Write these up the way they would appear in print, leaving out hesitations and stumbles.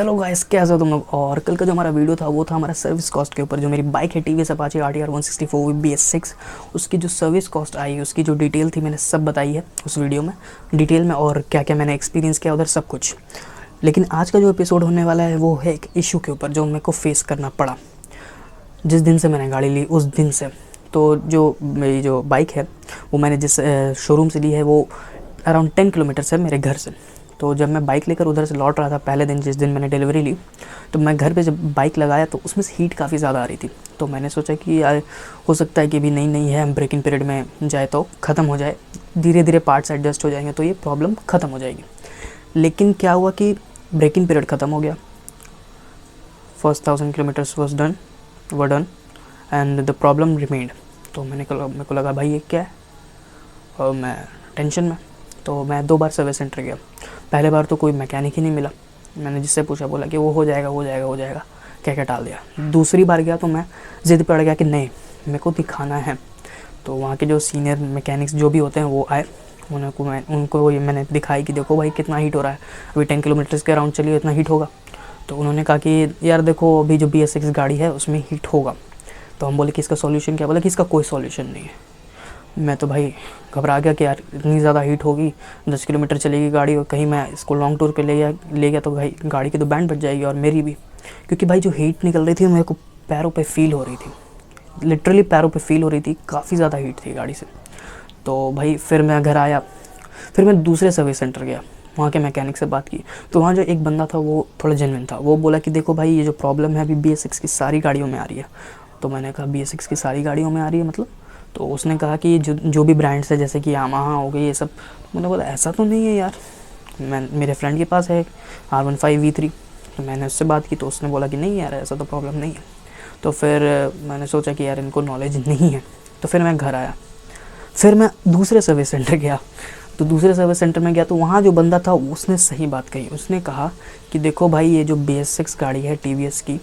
Hello guys, कैसे हो तुम लोग। और कल का जो हमारा वीडियो था वो था हमारा सर्विस कॉस्ट के ऊपर। जो मेरी बाइक है टीवीएस अपाचे RTR 164 BS6, उसकी जो सर्विस कॉस्ट आई, उसकी जो डिटेल थी, मैंने सब बताई है उस वीडियो में डिटेल में, और क्या क्या मैंने एक्सपीरियंस किया उधर सब कुछ। लेकिन आज का जो एपिसोड होने वाला है वो है एक इशू के ऊपर जो मेरे को फेस करना पड़ा जिस दिन से मैंने गाड़ी ली उस दिन से। तो जो मेरी जो बाइक है वो मैंने जिस शोरूम से ली है वो अराउंड 10 किलोमीटर्स है मेरे घर से। तो जब मैं बाइक लेकर उधर से लौट रहा था पहले दिन, जिस दिन मैंने डिलीवरी ली, तो मैं घर पे जब बाइक लगाया तो उसमें से हीट काफ़ी ज़्यादा आ रही थी। तो मैंने सोचा कि यार हो सकता है कि अभी नई नई है, ब्रेकिंग पीरियड में जाए तो ख़त्म हो जाए, धीरे धीरे पार्ट्स एडजस्ट हो जाएंगे तो ये प्रॉब्लम ख़त्म हो जाएगी। लेकिन क्या हुआ कि ब्रेकिंग पीरियड ख़त्म हो गया, first 1000 kilometres was done were done and the problem remained. तो मेरे को लगा भाई ये क्या है, और मैं टेंशन में। तो मैं 2 बार सर्विस सेंटर गया। पहले बार तो कोई मैकेनिक ही नहीं मिला। मैंने जिससे पूछा बोला कि वो हो जाएगा हो जाएगा हो जाएगा, क्या क्या टाल दिया। दूसरी बार गया तो मैं ज़िद पड़ गया कि नहीं, मेरे को दिखाना है। तो वहाँ के जो सीनियर मैकेनिक्स जो भी होते हैं वो आए, उनको ये मैंने दिखाई कि देखो भाई कितना हीट हो रहा है, अभी 10 किलोमीटर्स के अराउंड चलिए इतना हीट होगा। तो उन्होंने कहा कि यार देखो अभी जो BS6 गाड़ी है उसमें हीट होगा। तो हम बोले कि इसका सॉल्यूशन क्या, बोला कि इसका कोई सॉल्यूशन नहीं है। मैं तो भाई घबरा गया कि यार इतनी ज़्यादा हीट होगी, 10 किलोमीटर चलेगी गाड़ी, और कहीं मैं इसको लॉन्ग टूर पे ले गया तो भाई गाड़ी की तो बैंड बच जाएगी और मेरी भी। क्योंकि भाई जो हीट निकल रही थी मेरे को पैरों पे फील हो रही थी, लिटरली पैरों पे फील हो रही थी, काफ़ी ज़्यादा हीट थी गाड़ी से। तो भाई फिर मैं घर आया, फिर मैं दूसरे सर्विस सेंटर गया, वहाँ के मैकेनिक से बात की। तो वहाँ जो एक बंदा था वो थोड़ा जेन्युइन था। वो बोला कि देखो भाई ये जो प्रॉब्लम है अभी BS6 की सारी गाड़ियों में आ रही है। तो मैंने कहा BS6 की सारी गाड़ियों में आ रही है मतलब? तो उसने कहा कि जो भी ब्रांड्स है जैसे कि यामाहा हो गई ये सब। मैंने बोला ऐसा तो नहीं है यार, मेरे फ्रेंड के पास है R15 V3। तो मैंने उससे बात की तो उसने बोला कि नहीं यार ऐसा तो प्रॉब्लम नहीं है। तो फिर मैंने सोचा कि यार इनको नॉलेज नहीं है। तो फिर मैं घर आया, फिर मैं दूसरे सर्विस सेंटर गया। तो दूसरे सर्विस सेंटर में गया तो वहाँ जो बंदा था उसने सही बात कही। उसने कहा कि देखो भाई ये जो BS6 गाड़ी है TVS की,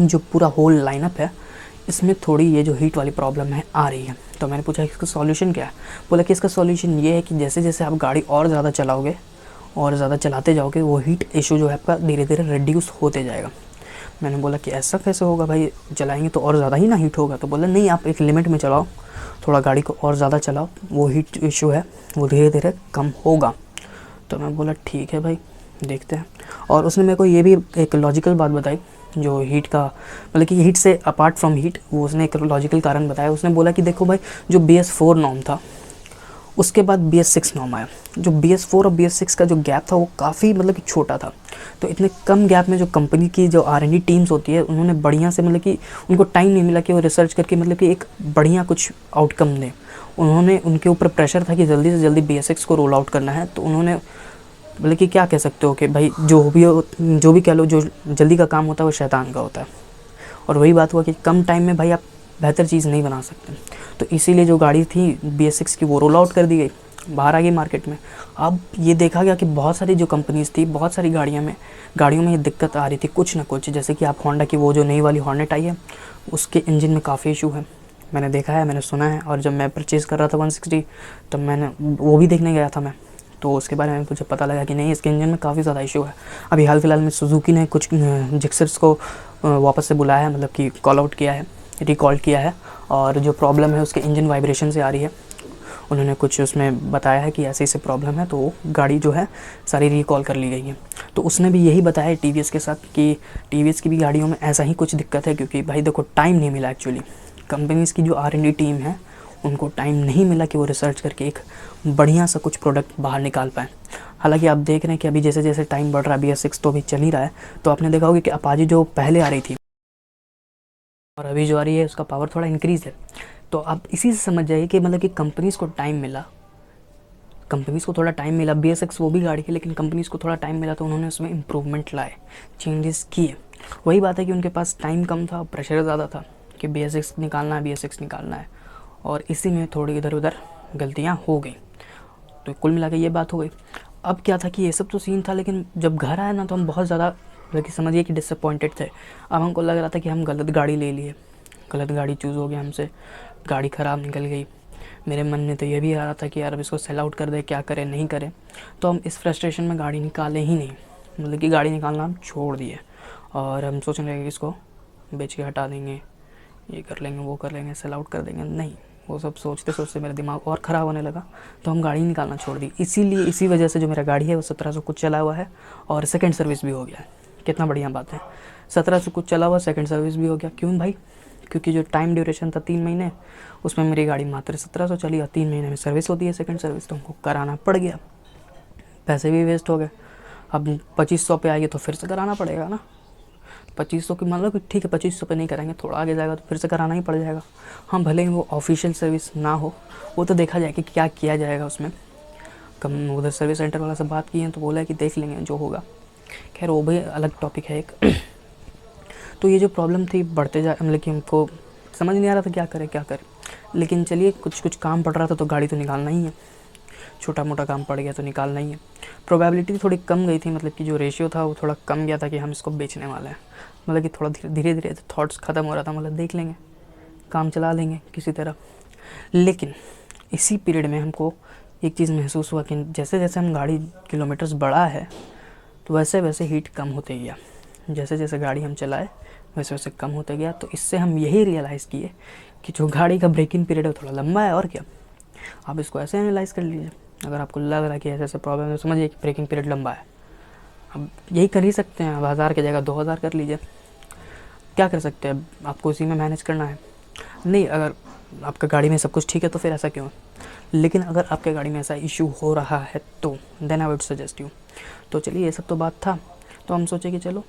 जो पूरा होल लाइनअप है इसमें थोड़ी ये जो हीट वाली प्रॉब्लम है आ रही है। तो मैंने पूछा इसका सॉल्यूशन क्या है। बोला कि इसका सॉल्यूशन ये है कि जैसे जैसे आप गाड़ी और ज़्यादा चलाओगे और ज़्यादा चलाते जाओगे वो हीट इशू जो है आपका धीरे धीरे रिड्यूस होते जाएगा। मैंने बोला कि ऐसा कैसे होगा भाई, चलाएंगे तो और ज़्यादा ही ना हीट होगा। तो बोला नहीं, आप एक लिमिट में चलाओ, थोड़ा गाड़ी को और ज़्यादा चलाओ, वो हीट इशू है वो धीरे धीरे कम होगा। तो मैं बोला ठीक है भाई देखते हैं। और उसने मेरे को ये भी एक लॉजिकल बात बताई जो हीट का, मतलब कि हीट से अपार्ट फ्रॉम हीट, वो उसने एक लॉजिकल कारण बताया। उसने बोला कि देखो भाई जो BS4 नॉर्म था उसके बाद BS6 नॉर्म आया। जो BS4 और BS6 का जो गैप था वो काफ़ी मतलब कि छोटा था। तो इतने कम गैप में जो कंपनी की जो R&D टीम्स होती है उन्होंने बढ़िया से, मतलब कि उनको टाइम नहीं मिला कि वो रिसर्च करके मतलब कि एक बढ़िया कुछ आउटकम दें। उन्होंने, उनके ऊपर प्रेशर था कि जल्दी से जल्दी BS6 को रोल आउट करना है। तो उन्होंने, मतलब कि क्या कह सकते हो कि भाई जो भी कह लो, जो जल्दी का काम होता है वो शैतान का होता है। और वही बात हुआ कि कम टाइम में भाई आप बेहतर चीज़ नहीं बना सकते। तो इसीलिए जो गाड़ी थी BS6 की वो रोल आउट कर दी गई, बाहर आ गई मार्केट में। अब ये देखा गया कि बहुत सारी जो कंपनीज़ थी, बहुत सारी गाड़ियों में ये दिक्कत आ रही थी कुछ ना कुछ। जैसे कि आप होंडा की वो जो नई वाली हॉर्नेट आई है उसके इंजन में काफ़ी इशू है, मैंने देखा है, मैंने सुना है। और जब मैं परचेज़ कर रहा था 160, तब मैंने वो भी देखने गया था मैं, तो उसके बारे में मुझे पता लगा कि नहीं इसके इंजन में काफ़ी ज़्यादा इशू है। अभी हाल फिलहाल में सुजुकी ने कुछ जिक्सर्स को वापस से बुलाया है, मतलब कि कॉल आउट किया है, रिकॉल किया है। और जो प्रॉब्लम है उसके इंजन वाइब्रेशन से आ रही है। उन्होंने कुछ उसमें बताया है कि ऐसे ऐसे प्रॉब्लम है, तो गाड़ी जो है सारी रिकॉल कर ली गई है। तो उसने भी यही बताया TVS के साथ कि TVS की भी गाड़ियों में ऐसा ही कुछ दिक्कत है। क्योंकि भाई देखो टाइम नहीं मिला एक्चुअली, कंपनीज़ की जो R&D टीम है उनको टाइम नहीं मिला कि वो रिसर्च करके एक बढ़िया सा कुछ प्रोडक्ट बाहर निकाल पाएँ। हालांकि आप देख रहे हैं कि अभी जैसे जैसे टाइम बढ़ रहा है, BS6 तो अभी चल ही रहा है। तो आपने देखा होगा कि अपाचे जो पहले आ रही थी और अभी जो आ रही है उसका पावर थोड़ा इंक्रीज़ है। तो आप इसी से समझ जाइए कि मतलब कि कंपनीज़ को थोड़ा टाइम मिला। BS6 वो भी गाड़ी है लेकिन कंपनीज़ को थोड़ा टाइम मिला तो उन्होंने उसमें इम्प्रूवमेंट लाए, चेंजेस किए। वही बात है कि उनके पास टाइम कम था, प्रेशर ज़्यादा था कि BS6 निकालना है, BS6 निकालना है, और इसी में थोड़ी इधर उधर गलतियाँ हो गई। तो कुल मिला के ये बात हो गई। अब क्या था कि ये सब तो सीन था, लेकिन जब घर आया ना तो हम बहुत ज़्यादा, मतलब कि समझिए कि डिसअपॉइंटेड थे। अब हमको लग रहा था कि हम गलत गाड़ी ले लिए, गलत गाड़ी चूज़ हो गया हमसे, गाड़ी ख़राब निकल गई। मेरे मन में तो ये भी आ रहा था कि यार अब इसको सेल आउट कर दे, क्या करें नहीं करें। तो हम इस फ्रस्ट्रेशन में गाड़ी निकाले ही नहीं। मतलब कि गाड़ी निकालना हम छोड़ दिए और हम सोचने लगे कि इसको बेच के हटा देंगे, ये कर लेंगे, वो कर लेंगे, सेल आउट कर देंगे। नहीं, वो सब सोचते सोचते मेरा दिमाग और ख़राब होने लगा, तो हम गाड़ी निकालना छोड़ दी। इसीलिए इसी वजह से जो मेरा गाड़ी है वो 1700 कुछ चला हुआ है और सेकंड सर्विस भी हो गया है। कितना बढ़िया बात है, 1700 कुछ चला हुआ, सेकंड सर्विस भी हो गया। क्यों भाई? क्योंकि जो टाइम ड्यूरेशन था 3 महीने, उसमें मेरी गाड़ी मात्र 1700 चली और 3 महीने में सर्विस होती है सेकंड सर्विस, तो हमको कराना पड़ गया। पैसे भी वेस्ट हो गए। अब 2500 पे आएगी तो फिर से कराना पड़ेगा ना। 2500 की मतलब कि ठीक है 2500 पे नहीं कराएंगे, थोड़ा आगे जाएगा तो फिर से कराना ही पड़ जाएगा। हाँ, भले ही वो ऑफिशियल सर्विस ना हो, वो तो देखा जाए कि क्या किया जाएगा उसमें। कम उधर सर्विस सेंटर वाला से बात की है तो बोला है कि देख लेंगे जो होगा। खैर वो भी अलग टॉपिक है एक। तो ये जो प्रॉब्लम थी बढ़ते जा, मतलब कि हमको समझ नहीं आ रहा था क्या करें। लेकिन चलिए, कुछ काम पड़ रहा था तो गाड़ी तो निकालना ही है। छोटा मोटा काम पड़ गया तो निकालना ही है। प्रोबेबिलिटी थोड़ी कम गई थी, मतलब कि जो रेशियो था वो थोड़ा कम गया था कि हम इसको बेचने वाले हैं। मतलब कि थोड़ा धीरे धीरे थॉट्स ख़त्म हो रहा था, मतलब देख लेंगे, काम चला लेंगे किसी तरह। लेकिन इसी पीरियड में हमको एक चीज़ महसूस हुआ कि जैसे जैसे हम गाड़ी किलोमीटर्स बढ़ा है तो वैसे वैसे हीट कम होते गया। जैसे जैसे गाड़ी हम चलाए वैसे वैसे कम होते गया। तो इससे हम यही रियलाइज़ किए कि जो गाड़ी का ब्रेकिंग पीरियड है वो थोड़ा लंबा है। और क्या, आप इसको ऐसे एनालाइज़ कर लीजिए। अगर आपको लग रहा है कि ऐसे ऐसे प्रॉब्लम है, समझिए कि ब्रेकिंग पीरियड लंबा है। अब यही कर ही सकते हैं, अब 1000 की जगह 2000 कर लीजिए। क्या कर सकते हैं, आपको उसी में मैनेज करना है। नहीं, अगर आपका गाड़ी में सब कुछ ठीक है तो फिर ऐसा क्यों है। लेकिन अगर आपके गाड़ी में ऐसा इशू हो रहा है तो then I would suggest you. तो चलिए, ये सब तो बात था, तो हम सोचे कि चलो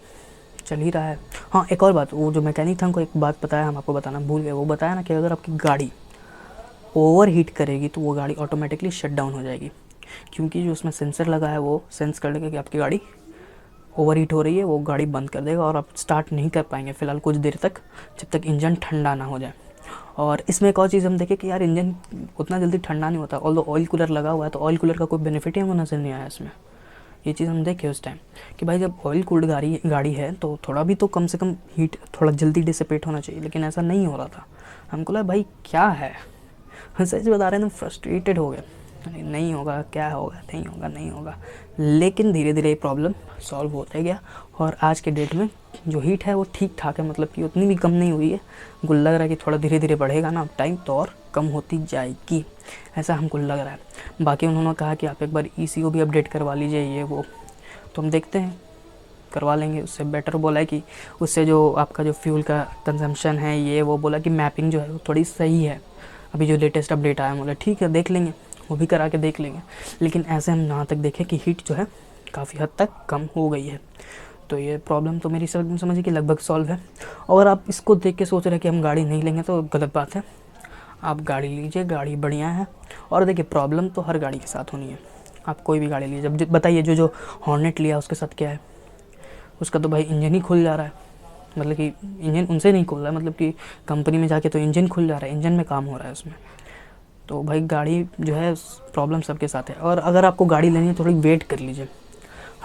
चल ही रहा है। हाँ, एक और बात, वो जो मैकेनिक था हमको एक बात बताया, हम आपको बताना भूल गए। वो बताया ना कि अगर आपकी गाड़ी ओवर हीट करेगी तो वो गाड़ी ऑटोमेटिकली शट डाउन हो जाएगी, क्योंकि जो उसमें सेंसर लगा है वो सेंस कर लेगा कि आपकी गाड़ी ओवर हीट हो रही है, वो गाड़ी बंद कर देगा और आप स्टार्ट नहीं कर पाएंगे फ़िलहाल कुछ देर तक, जब तक इंजन ठंडा ना हो जाए। और इसमें एक और चीज़ हम देखें कि यार इंजन उतना जल्दी ठंडा नहीं होता। ऑल ऑयल कूलर लगा हुआ है तो ऑयल कूलर का कोई बेनिफिट ही हमको नज़र नहीं आया इसमें। ये चीज़ हम देखे उस टाइम कि भाई जब ऑयल कूल्ड गाड़ी है तो थोड़ा भी तो कम से कम हीट थोड़ा जल्दी डिसिपेट होना चाहिए, लेकिन ऐसा नहीं हो रहा था। हमको लगा भाई क्या है, सच बता रहे हैं, फ्रस्ट्रेटेड हो गए। नहीं होगा, क्या होगा, नहीं होगा। लेकिन धीरे धीरे ये प्रॉब्लम सॉल्व होता गया और आज के डेट में जो हीट है वो ठीक ठाक है, मतलब कि उतनी भी कम नहीं हुई है। हमको लग रहा है कि थोड़ा धीरे धीरे बढ़ेगा ना टाइम तो और कम होती जाएगी, ऐसा हमको लग रहा है। बाकी उन्होंने कहा कि आप एक बार ECU भी अपडेट करवा लीजिए, ये वो, तो हम देखते हैं, करवा लेंगे। उससे बेटर बोला है कि उससे जो आपका जो फ्यूल का कंजम्पशन है ये वो, बोला कि मैपिंग जो है वो थोड़ी सही है। अभी जो लेटेस्ट अपडेट आया, बोला ठीक है देख लेंगे, वो भी करा के देख लेंगे। लेकिन ऐसे हम जहाँ तक देखें कि हीट जो है काफ़ी हद तक कम हो गई है। तो ये प्रॉब्लम तो मेरी समझिए कि लगभग सॉल्व है। और आप इसको देख के सोच रहे हैं कि हम गाड़ी नहीं लेंगे तो गलत बात है। आप गाड़ी लीजिए, गाड़ी बढ़िया है। और देखिए, प्रॉब्लम तो हर गाड़ी के साथ होनी है। आप कोई भी गाड़ी लीजिए, जब बताइए जो हॉर्नेट लिया उसके साथ क्या है, उसका तो भाई इंजन ही खुल जा रहा है। मतलब कि इंजन उनसे नहीं खुल रहा है, मतलब कि कंपनी में जाके तो इंजन खुल जा रहा है, इंजन में काम हो रहा है उसमें। तो भाई गाड़ी जो है प्रॉब्लम सबके साथ है। और अगर आपको गाड़ी लेनी है थोड़ी वेट कर लीजिए,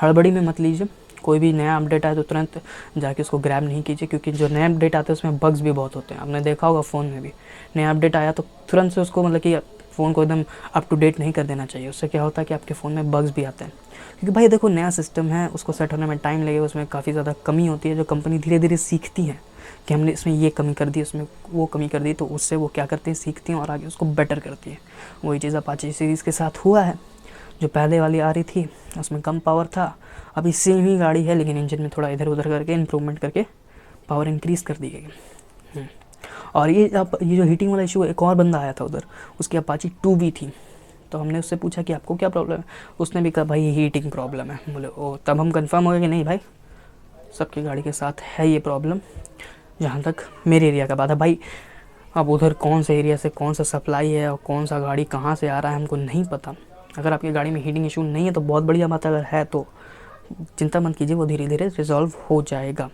हड़बड़ी में मत लीजिए। कोई भी नया अपडेट आए तो तुरंत जाके उसको ग्रैब नहीं कीजिए, क्योंकि जो नए अपडेट आते हैं उसमें बग्स भी बहुत होते हैं। आपने देखा होगा फ़ोन में भी नया अपडेट आया तो तुरंत से उसको, मतलब कि फ़ोन को एकदम अप टू डेट नहीं कर देना चाहिए। उससे क्या होता है कि आपके फ़ोन में बग्स भी आते हैं, क्योंकि भाई देखो नया सिस्टम है, उसको सेट होने में टाइम लगेगा, उसमें काफ़ी ज़्यादा कमी होती है जो कंपनी धीरे धीरे सीखती है कि हमने इसमें ये कमी कर दी, उसमें वो कमी कर दी, तो उससे वो क्या करते हैं, सीखती हैं और आगे उसको बेटर करती है। वही चीज़ अपाचे सीरीज़ के साथ हुआ है। जो पहले वाली आ रही थी उसमें कम पावर था, अभी सेम ही गाड़ी है लेकिन इंजन में थोड़ा इधर उधर करके इम्प्रूवमेंट करके पावर इंक्रीज़ कर दी गई। और ये जो हीटिंग वाला इशू, एक और बंदा आया था उधर, उसकी अपाची 2B थी। तो हमने उससे पूछा कि आपको क्या प्रॉब्लम है, उसने भी कहा भाई हीटिंग प्रॉब्लम है। बोले ओ, तब हम कंफर्म हो गए कि नहीं भाई सबकी गाड़ी के साथ है ये प्रॉब्लम, जहाँ तक मेरे एरिया का बात है। भाई अब उधर कौन से एरिया से कौन सा सप्लाई है और कौन सा गाड़ी कहाँ से आ रहा है हमको नहीं पता। अगर आपकी गाड़ी में हीटिंग इशू नहीं है तो बहुत बढ़िया बात है, अगर है तो चिंता मत कीजिए, वो धीरे धीरे रिजॉल्व हो जाएगा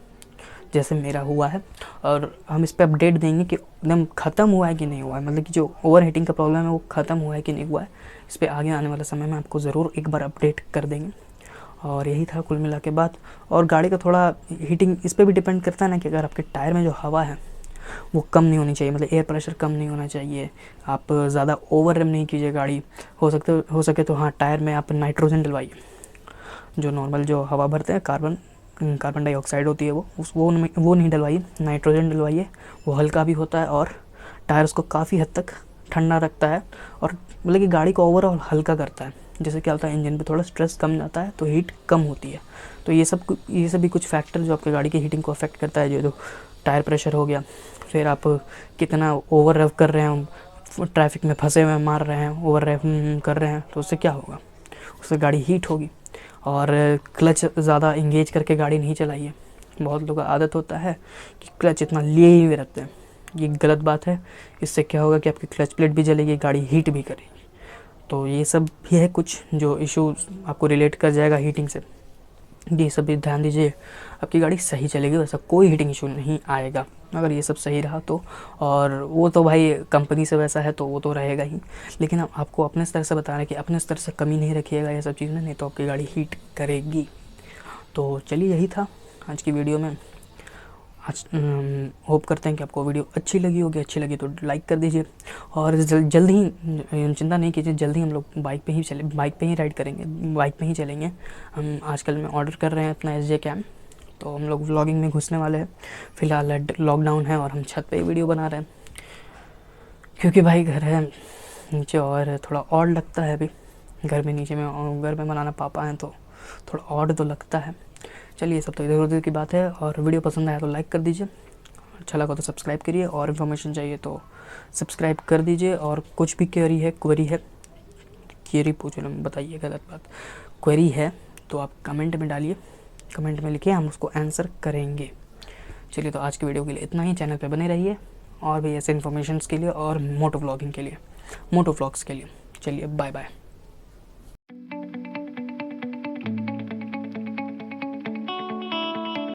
जैसे मेरा हुआ है। और हम इस पर अपडेट देंगे कि एकदम ख़त्म हुआ है कि नहीं हुआ है, मतलब कि जो ओवर हीटिंग का प्रॉब्लम है वो ख़त्म हुआ है कि नहीं हुआ है। इस पर आगे आने वाले समय में आपको ज़रूर एक बार अपडेट कर देंगे। और यही था कुल मिला के बात। और गाड़ी का थोड़ा हीटिंग इस पर भी डिपेंड करता है ना कि अगर आपके टायर में जो हवा है वो कम नहीं होनी चाहिए, मतलब एयर प्रेशर कम नहीं होना चाहिए। आप ज़्यादा ओवर रन नहीं कीजिए गाड़ी, हो सके तो हाँ टायर में आप नाइट्रोजन डलवाइए। जो नॉर्मल जो हवा भरते हैं कार्बन डाइऑक्साइड होती है वो नहीं डलवाइए, नाइट्रोजन डलवाइए। वो हल्का भी होता है और टायर्स को काफ़ी हद तक ठंडा रखता है और मतलब कि गाड़ी को ओवरऑल हल्का करता है। जैसे क्या होता है, इंजन पे थोड़ा स्ट्रेस कम जाता है तो हीट कम होती है। तो ये सब भी कुछ फैक्टर जो आपकी गाड़ी की हीटिंग को अफेक्ट करता है। जो टायर प्रेशर हो गया, फिर आप कितना ओवर रेव कर रहे हैं, ट्रैफिक में फंसे हुए मार रहे हैं, ओवर रेव कर रहे हैं, तो उससे क्या होगा, उससे गाड़ी हीट होगी। और क्लच ज़्यादा इंगेज करके गाड़ी नहीं चलाइए। बहुत लोगों का आदत होता है कि क्लच इतना लिए ही हुए रहते हैं, ये गलत बात है। इससे क्या होगा कि आपकी क्लच प्लेट भी जलेगी, गाड़ी हीट भी करेगी। तो ये सब भी है कुछ जो इश्यूज आपको रिलेट कर जाएगा हीटिंग से, ये सब भी ध्यान दीजिए। आपकी गाड़ी सही चलेगी, वैसा कोई हीटिंग इशू नहीं आएगा अगर ये सब सही रहा तो। और वो तो भाई कंपनी से वैसा है तो वो तो रहेगा ही, लेकिन आपको अपने स्तर से बताना है कि अपने स्तर से कमी नहीं रखिएगा ये सब चीज़ में, नहीं तो आपकी गाड़ी हीट करेगी। तो चलिए, यही था आज की वीडियो में। आज होप करते हैं कि आपको वीडियो अच्छी लगी होगी। अच्छी लगी तो लाइक कर दीजिए और जल्द ही, चिंता नहीं कीजिए, जल्द ही हम लोग बाइक पे ही राइड करेंगे, बाइक पे ही चलेंगे। हम आजकल में ऑर्डर कर रहे हैं अपना SJ कैम, तो हम लोग व्लॉगिंग में घुसने वाले हैं। फ़िलहाल लॉकडाउन है और हम छत पे ही वीडियो बना रहे हैं, क्योंकि भाई घर है नीचे और थोड़ा ऑड लगता है अभी घर में बनाना पापा हैं तो थोड़ा ऑड तो लगता है। चलिए, सब तो इधर उधर की बात है। और वीडियो पसंद आया तो लाइक कर दीजिए, अच्छा लगा तो सब्सक्राइब करिए, और इन्फॉर्मेशन चाहिए तो सब्सक्राइब कर दीजिए। और कुछ भी क्वेरी पूछ लो, बताइए, गलत बात, क्वेरी है तो आप कमेंट में डालिए, कमेंट में लिखिए, हम उसको आंसर करेंगे। चलिए, तो आज की वीडियो के लिए इतना ही। चैनल पे बने रहिए और भी ऐसे इन्फॉर्मेशंस के लिए और मोटो व्लॉग्स के लिए। चलिए, बाय बाय।